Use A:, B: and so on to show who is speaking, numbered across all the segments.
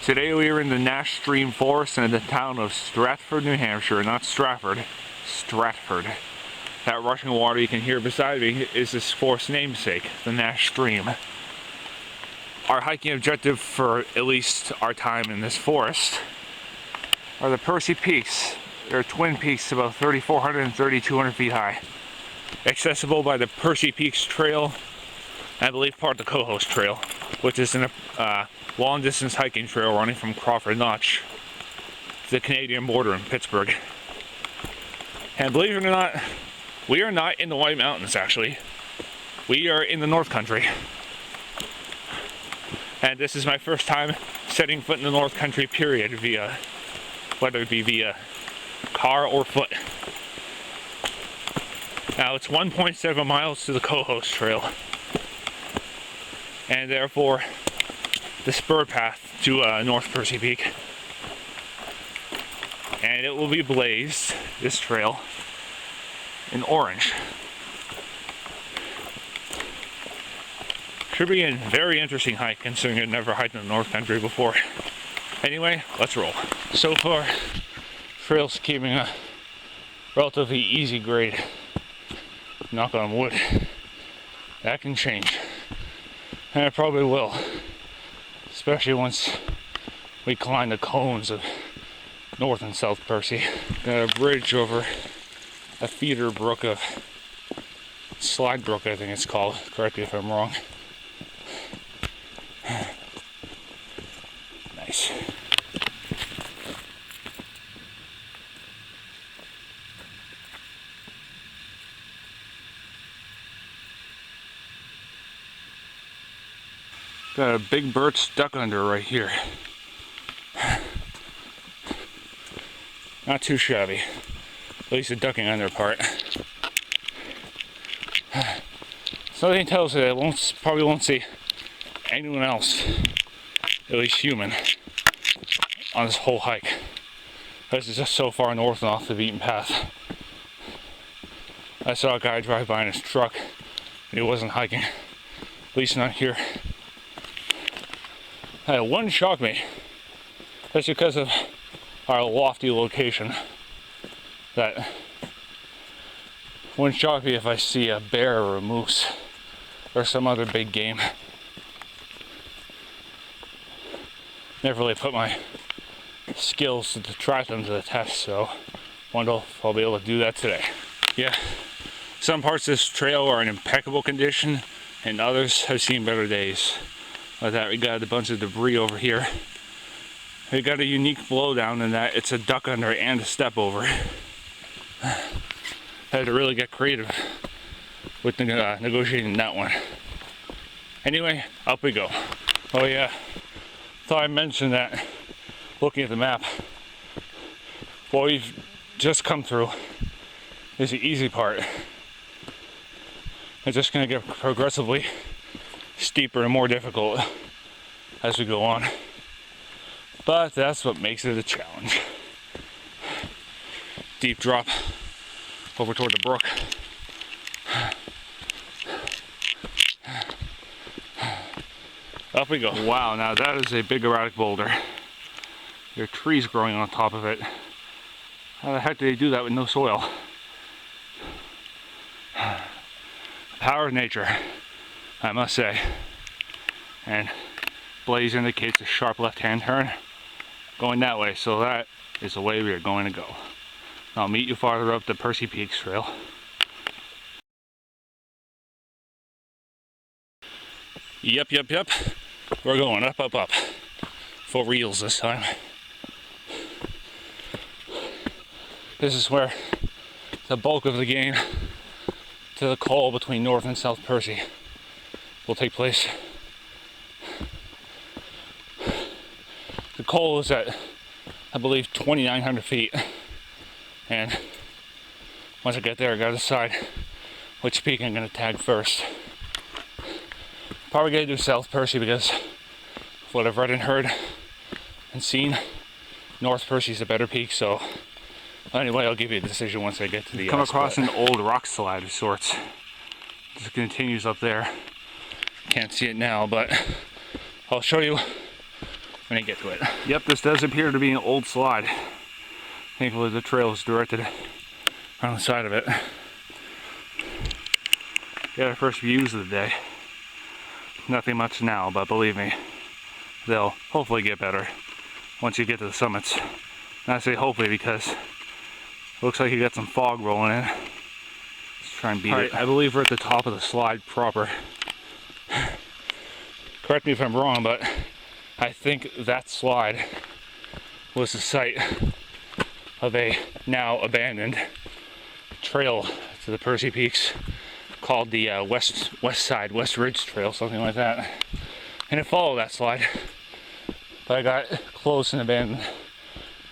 A: Today we are in the Nash Stream Forest in the town of Stratford, New Hampshire, not Stratford, Stratford. That rushing water you can hear beside me is this forest namesake, the Nash Stream. Our hiking objective for at least our time in this forest are the Percy Peaks. They're twin peaks about 3,400 and 3,200 feet high. Accessible by the Percy Peaks Trail, I believe part of the Co-Host Trail, which is a long distance hiking trail running from Crawford Notch to the Canadian border in Pittsburgh. And believe it or not, we are not in the White Mountains actually. We are in the North Country. And this is my first time setting foot in the North Country period whether it be via car or foot. Now it's 1.7 miles to the Co-Host Trail, and therefore the spur path to North Percy Peak. And it will be blazed, this trail, in orange. Should be a very interesting hike considering I've never hiked in the North Country before. Anyway, let's roll. So far, trail's keeping a relatively easy grade. Knock on wood. That can change. And it probably will. Especially once we climb the cones of North and South Percy. Got a bridge over a feeder brook of Slide Brook, I think it's called. Correct me if I'm wrong. Nice. Got a big birch duck under right here. Not too shabby. At least the ducking under part. Something tells me I probably won't see anyone else, at least human, on this whole hike. This is just so far north and off the beaten path. I saw a guy drive by in his truck and he wasn't hiking. At least not here. One shocked me. That's because of our lofty location. That wouldn't shock me if I see a bear or a moose or some other big game. Never really put my skills to track them to the test, so wonder if I'll be able to do that today. Yeah, some parts of this trail are in impeccable condition and others have seen better days. Like that, we got a bunch of debris over here. We got a unique blowdown in that it's a duck under and a step over. Had to really get creative with negotiating that one. Anyway, up we go. Oh yeah, thought I mentioned that looking at the map, what we've just come through is the easy part. It's just gonna get progressively steeper and more difficult as we go on. But that's what makes it a challenge. Deep drop over toward the brook. Up we go. Wow, now that is a big erratic boulder. There are trees growing on top of it. How the heck do they do that with no soil? Power of nature, I must say. And blaze indicates a sharp left-hand turn going that way, so that is the way we are going to go. I'll meet you farther up the Percy Peaks Trail. Yep. We're going up. For reals this time. This is where the bulk of the game to the call between North and South Percy will take place. The call is at, I believe, 2,900 feet. And once I get there, I gotta decide which peak I'm gonna tag first. Probably gonna do South Percy because of what I've read and heard and seen, North Percy's a better peak, so anyway, I'll give you a decision once I get to the come across an old rock slide of sorts. Just continues up there. Can't see it now, but I'll show you
B: when I get to it.
A: Yep, this does appear to be an old slide. Thankfully the trail is directed around the side of it. Got our first views of the day. Nothing much now, but believe me, they'll hopefully get better once you get to the summits. And I say hopefully because it looks like you got some fog rolling in. Let's try and beat it. I believe we're at the top of the slide proper. Correct me if I'm wrong, but I think that slide was the site of a now abandoned trail to the Percy Peaks called the West Ridge Trail, something like that. And it followed that slide, but I got close and abandoned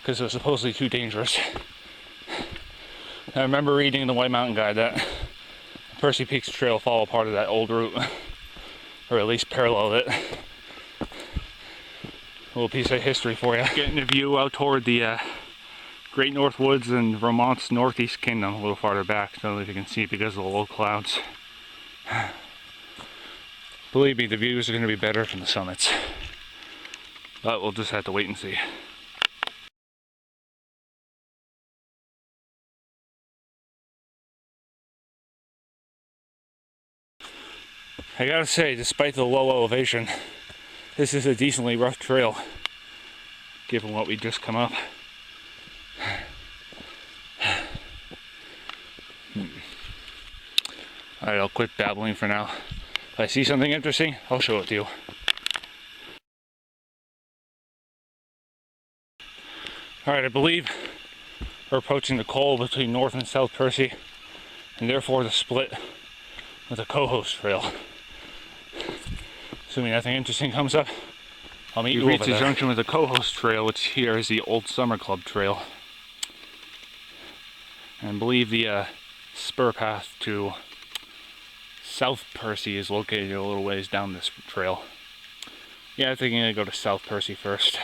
A: because it was supposedly too dangerous. I remember reading in the White Mountain Guide that the Percy Peaks Trail followed part of that old route, or at least paralleled it. A little piece of history for you. Getting a view out toward the Great North Woods and Vermont's Northeast Kingdom, a little farther back. I don't know if you can see it because of the low clouds. Believe me, the views are going to be better from the summits, but we'll just have to wait and see. I gotta say, despite the low elevation, this is a decently rough trail, given what we just come up. Alright, I'll quit babbling for now. If I see something interesting, I'll show it to you. Alright, I believe we're approaching the col between North and South Percy, and therefore the split with the co-host trail. Assuming nothing interesting comes up, I'll meet you over there. We've reached the junction with the co-host trail, which here is the Old Summer Club trail. And I believe the spur path to South Percy is located a little ways down this trail. Yeah, I think I'm gonna go to South Percy first.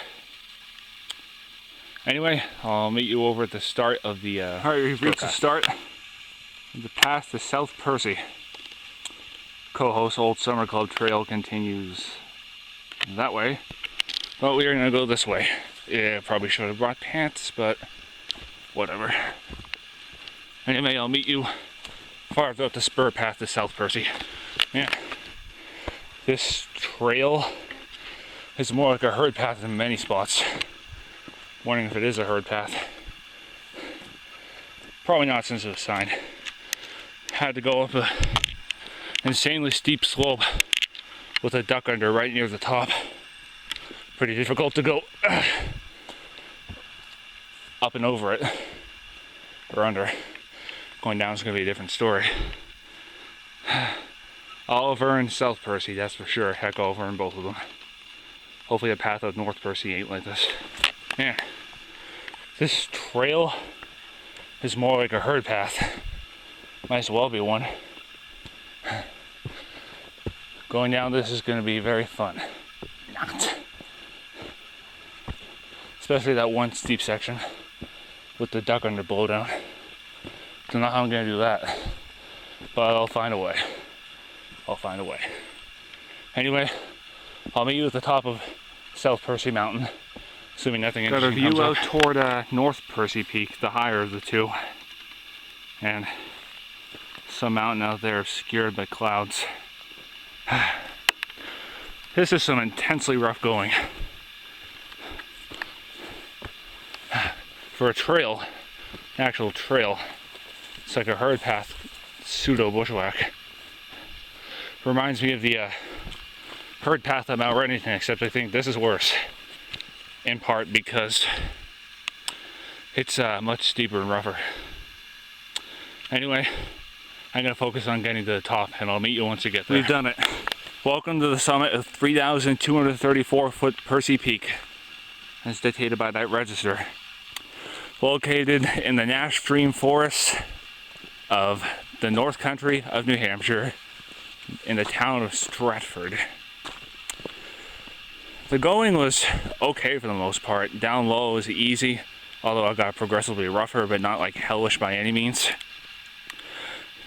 A: Anyway, I'll meet you over at the start of the Alright, we've reached the start of the path to South Percy. Co-host Old Summer Club trail continues that way, but we are gonna go this way. Yeah, probably should have brought pants, but whatever. Anyway, I'll meet you farther up the spur path to South Percy. Yeah, this trail is more like a herd path in many spots. Wondering if it is a herd path. Probably not, since it was signed. Had to go up a insanely steep slope with a duck under right near the top. Pretty difficult to go up and over it, or under. Going down is going to be a different story. Oliver and South Percy, that's for sure. Heck, Oliver in both of them. Hopefully the path of North Percy ain't like this. Yeah. This trail is more like a herd path. Might as well be one. Going down this is going to be very fun. Not. Especially that one steep section with the duck under blowdown. Don't know how I'm going to do that, but I'll find a way. I'll find a way. Anyway, I'll meet you at the top of South Percy Mountain, assuming nothing interesting comes up. Got a view out toward North Percy Peak, the higher of the two, and some mountain out there obscured by clouds. This is some intensely rough going. For a trail, an actual trail, it's like a herd path, pseudo bushwhack. Reminds me of the herd path at Mount Reddington, except I think this is worse. In part because it's much steeper and rougher. Anyway, I'm going to focus on getting to the top, and I'll meet you once you get there. We've done it. Welcome to the summit of 3,234 foot Percy Peak, as dictated by that register. Located in the Nash Stream Forest of the North Country of New Hampshire, in the town of Stratford. The going was okay for the most part. Down low was easy, although I got progressively rougher, but not like hellish by any means.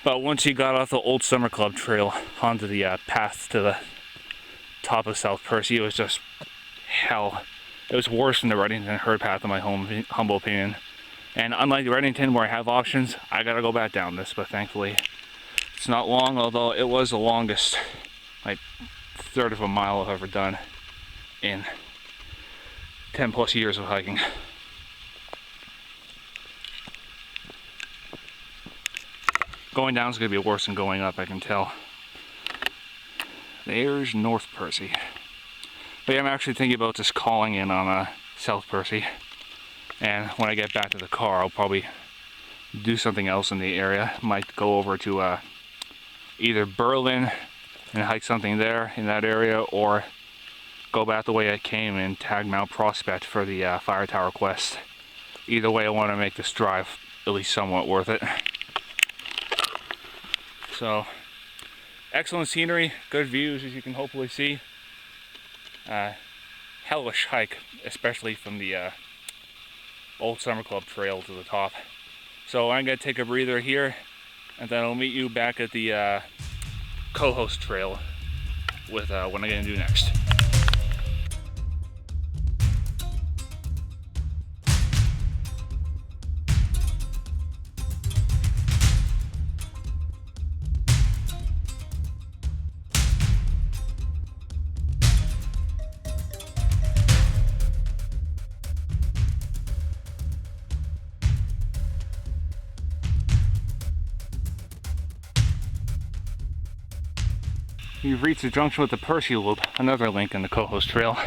A: But once you got off the Old Summer Club trail onto the path to the top of South Percy, it was just hell. It was worse than the Reddington herd path in my humble opinion. And unlike Reddington where I have options, I gotta go back down this, but thankfully it's not long, although it was the longest, like, third of a mile I've ever done in 10 plus years of hiking. Going down is going to be worse than going up, I can tell. There's North Percy. But yeah, I'm actually thinking about just calling in on South Percy. And when I get back to the car, I'll probably do something else in the area. Might go over to either Berlin and hike something there in that area, or go back the way I came and tag Mount Prospect for the Fire Tower quest. Either way, I want to make this drive at least somewhat worth it. So, excellent scenery, good views as you can hopefully see. Hellish hike, especially from the Old Summer Club trail to the top. So I'm going to take a breather here, and then I'll meet you back at the co-host trail with what I'm going to do next. You've reached the junction with the Percy Loop, another link in the co-host trail.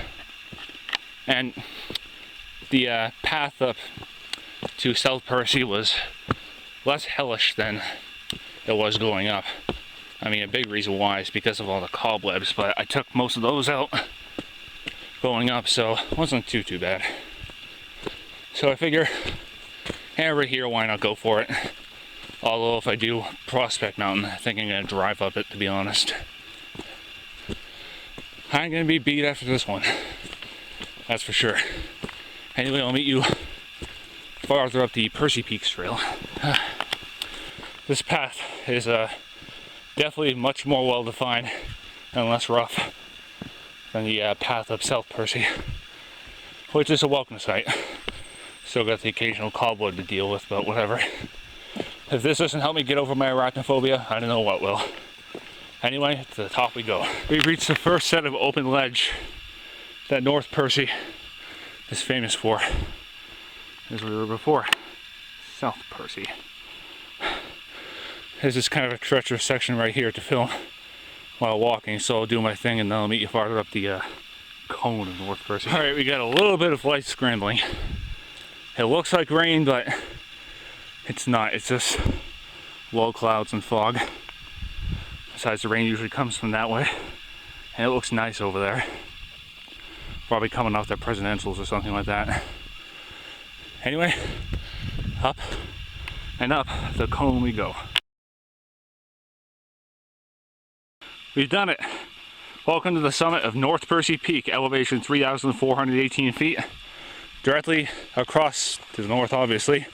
A: And the path up to South Percy was less hellish than it was going up. I mean, a big reason why is because of all the cobwebs, but I took most of those out going up, so it wasn't too bad. So I figure, hey, over here, why not go for it? Although if I do Prospect Mountain, I think I'm going to drive up it, to be honest. I'm going to be beat after this one, that's for sure. Anyway, I'll meet you farther up the Percy Peaks trail. This path is definitely much more well defined and less rough than the path up South Percy, which is a welcome sight. Still got the occasional cobweb to deal with, but whatever. If this doesn't help me get over my arachnophobia, I don't know what will. Anyway, to the top we go. We've reached the first set of open ledge that North Percy is famous for, as we were before. South Percy. There's this kind of a treacherous section right here to film while walking, so I'll do my thing and then I'll meet you farther up the cone of North Percy. Alright, we got a little bit of light scrambling. It looks like rain, but it's not. It's just low clouds and fog. Besides, the rain usually comes from that way, and it looks nice over there. Probably coming off their presidentials or something like that. Anyway, up and up the cone we go. We've done it. Welcome to the summit of North Percy Peak, elevation 3,418 feet. Directly across to the north, obviously,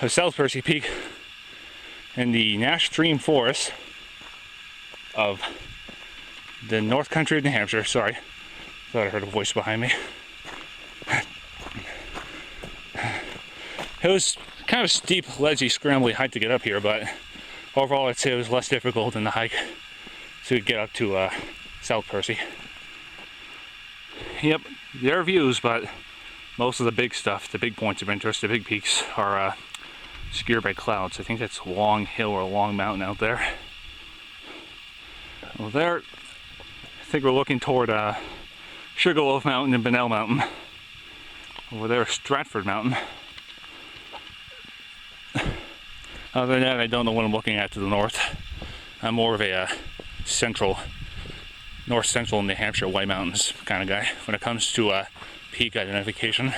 A: of South Percy Peak in the Nash Stream Forest of the North Country of New Hampshire. Sorry, thought I heard a voice behind me. It was kind of a steep, ledgy, scrambly hike to get up here, but overall I'd say it was less difficult than the hike to get up to South Percy. Yep, there are views, but most of the big stuff, the big points of interest, the big peaks, are obscured by clouds. I think that's a long hill or a long mountain out there. Well, there, I think we're looking toward Sugarloaf Mountain and Bunnell Mountain. Over there, Stratford Mountain. Other than that, I don't know what I'm looking at to the north. I'm more of a north central New Hampshire White Mountains kind of guy when it comes to peak identification.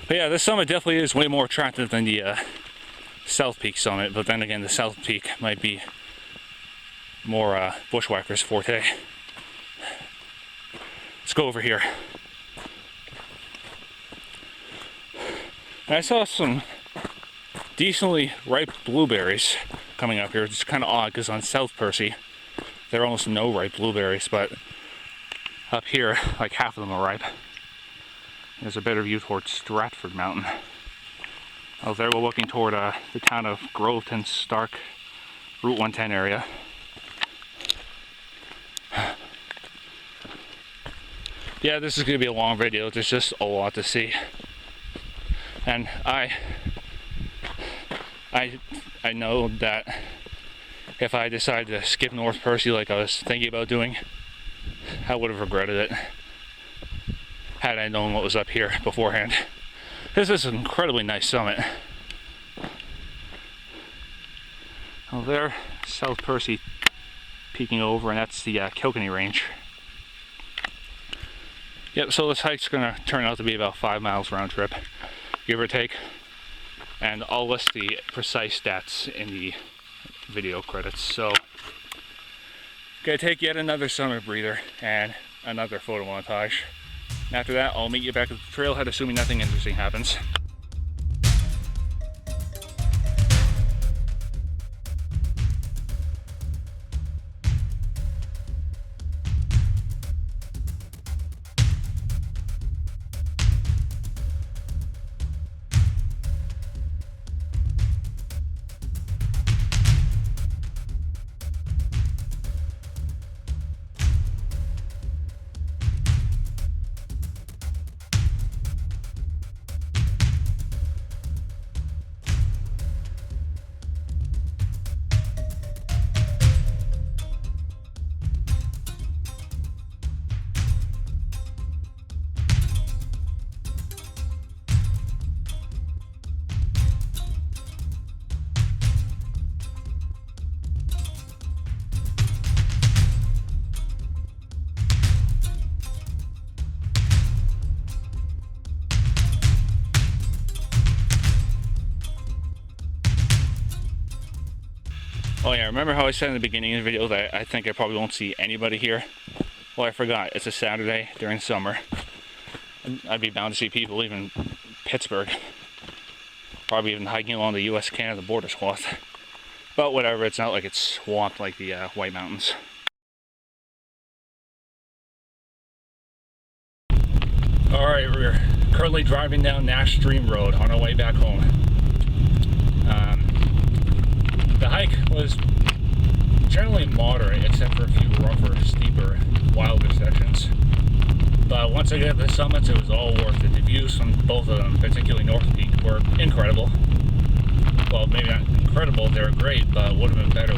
A: But yeah, this summit definitely is way more attractive than the South Peak summit, but then again, the South Peak might be more bushwhackers' forte. Let's go over here. And I saw some decently ripe blueberries coming up here. It's kind of odd because on South Percy there are almost no ripe blueberries, but up here like half of them are ripe. There's a better view towards Stratford Mountain. Out there we're looking toward the town of Groveton, Stark, Route 110 area. Yeah, this is going to be a long video. There's just a lot to see. And I know that if I decided to skip North Percy like I was thinking about doing, I would have regretted it had I known what was up here beforehand. This is an incredibly nice summit. Oh, there, South Percy peeking over, and that's the Kilkenny Range. Yep, so this hike's going to turn out to be about 5 miles round trip, give or take. And I'll list the precise stats in the video credits. So, gonna take yet another summer breather and another photo montage. After that, I'll meet you back at the trailhead, assuming nothing interesting happens. Oh yeah, remember how I said in the beginning of the video that I think I probably won't see anybody here? Well, I forgot. It's a Saturday during summer. I'd be bound to see people even Pittsburgh. Probably even hiking along the US-Canada border swath. But whatever, it's not like it's swamped like the White Mountains. Alright, we're currently driving down Nash Stream Road on our way back home. The hike was generally moderate, except for a few rougher, steeper, wilder sections. But once I got to the summits, it was all worth it. The views from both of them, particularly North Peak, were incredible. Well, maybe not incredible, they were great, but would have been better